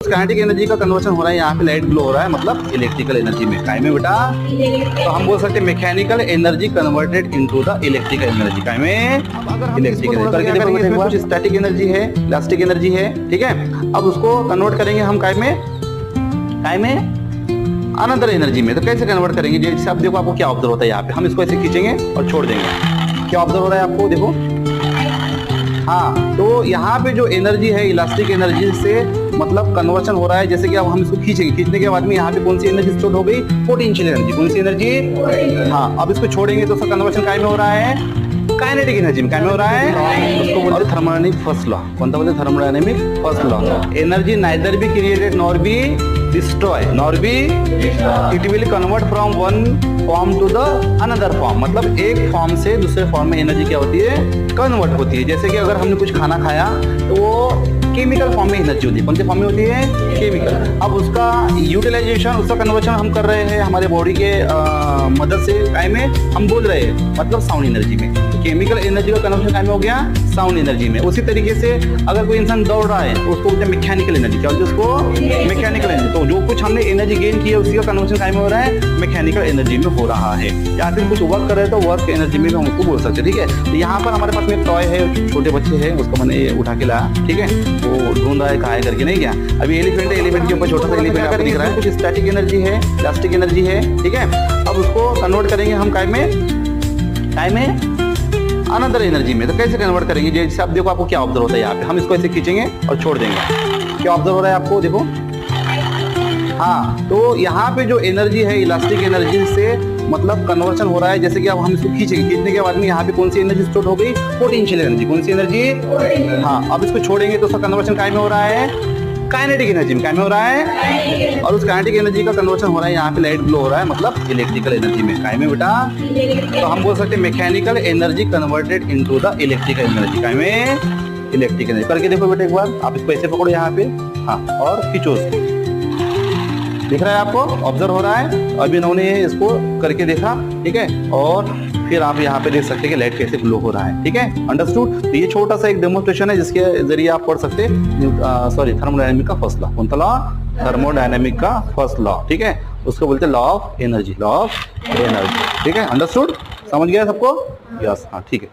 Kinetic energy का conversion हो रहा है, यहाँ पे लाइट ग्लो हो रहा है, मतलब इलेक्ट्रिकल एनर्जी में। काय में बेटा? तो हम बोल सकते हैं mechanical energy converted into the electrical energy. काय में? Electrical energy. करके देखो, इसमें कुछ स्टैटिक एनर्जी है, इलास्टिक एनर्जी है, ठीक है। अब उसको कन्वर्ट करेंगे हम काय में अनदर एनर्जी में। तो कैसे कन्वर्ट करेंगे? जैसे आप देखो, आपको क्या ऑब्जर्व होता है यहाँ पे, हम इसको ऐसे खींचेंगे और छोड़ देंगे। क्या ऑब्जर्व हो रहा है आपको? देखो, हाँ, तो यहाँ पे जो एनर्जी है इलास्टिक एनर्जी से मतलब कन्वर्शन हो रहा है। जैसे कि अब हम इसको खींचेंगे, खींचने के बाद में यहाँ पे कौन सी एनर्जी स्टोर हो गई? Potential energy. कौन सी एनर्जी? हाँ, अब इसको छोड़ेंगे तो उसका कन्वर्शन काय में हो रहा है? काइनेटिक एनर्जी में। काय में हो रहा है? उसको बोलते हैं थर्मोडायनेमिक फर्स्ट लॉ। कौन सा बोलते हैं? Thermodynamic first law. Energy neither be created nor be destroy nor be, it will convert from one form to the another form. मतलब एक फॉर्म से दूसरे फॉर्म में एनर्जी क्या होती है? कन्वर्ट होती है। जैसे कि अगर हमने कुछ खाना खाया तो वो केमिकल फॉर्म में एनर्जी होती है। कौन से फॉर्म में होती है? केमिकल। अब उसका यूटिलाइजेशन, उसका कन्वर्शन हम कर रहे हैं हमारे बॉडी के मदद से। काय में? हम बोल रहे हैं, मतलब साउंड एनर्जी में। केमिकल एनर्जी का कन्वर्शन काय में हो गया? साउंड एनर्जी में। उसी तरीके से अगर कोई इंसान दौड़ रहा है तो उसको बोलते हैं मैकेनिकल एनर्जी। क्या बोलते हैं उसको? Mechanical energy. तो जो कुछ हमने एनर्जी गेन की है उसी का कन्वर्शन काय में हो रहा है? मैकेनिकल एनर्जी में हो रहा है। या फिर कुछ वर्क कर रहे हैं तो वर्क एनर्जी में भी हम उसको बोल सकते हैं, ठीक है। तो यहाँ पर हमारे पास में एक टॉय है, छोटे बच्चे हैं, उसको मैंने उठा के लाया, ठीक है। वो ढूंढ रहा है कहाँ है करके, नहीं क्या? अभी एलिफेंट है, एलिफेंट के ऊपर छोटा सा एलिफेंट आपको दिख रहा है। कुछ स्टैटिक एनर्जी है, इलास्टिक एनर्जी है, ठीक है। अब उसको कन्वर्ट करेंगे हम काय में अनदर एनर्जी में। तो कैसे कन्वर्ट करेंगे? जैसे आप देखो, आपको क्या ऑब्जर्व होता है यहाँ पे, हम इसको ऐसे खींचेंगे और छोड़ देंगे। क्या ऑब्जर्व हो रहा है आपको? देखो, हाँ, तो यहाँ पे जो एनर्जी है इलास्टिक एनर्जी से मतलब कन्वर्शन हो रहा है। जैसे कि अब हम इसको खींचेंगे, खींचने के बाद में यहाँ पे कौन सी एनर्जी स्टोर हो गई? Potential energy. कौन सी एनर्जी? हाँ, अब इसको छोड़ेंगे तो उसका कन्वर्शन काय में हो रहा है? काइनेटिक एनर्जी में। काय में हो रहा है? और उस काइनेटिक एनर्जी का कन्वर्शन हो रहा है, यहाँ पे लाइट ग्लो हो रहा है, मतलब इलेक्ट्रिकल एनर्जी में। काय में बेटा? तो हम बोल सकते हैं mechanical energy converted into the electrical energy. काय में? Electrical energy. करके देखो बेटा एक बार, आप इसको ऐसे पकड़ो यहाँ पे, हाँ, और खींचो। दिख रहा है आपको? ऑब्जर्व हो रहा है। अभी इन्होंने इसको करके देखा, ठीक है, और फिर आप यहाँ पे देख सकते हैं कि लाइट कैसे ग्लो हो रहा है, ठीक है। अंडरस्टूड? तो ये छोटा सा एक डेमोन्स्ट्रेशन है जिसके जरिए आप पढ़ सकते हैं थर्मोडायनेमिक का फर्स्ट लॉ। कौन सा लॉ? थर्मोडायनेमिक का फर्स्ट लॉ, ठीक है। उसको बोलते हैं law of energy, law of energy, ठीक है। अंडरस्टूड? समझ गया सबको? यस, हाँ, ठीक है।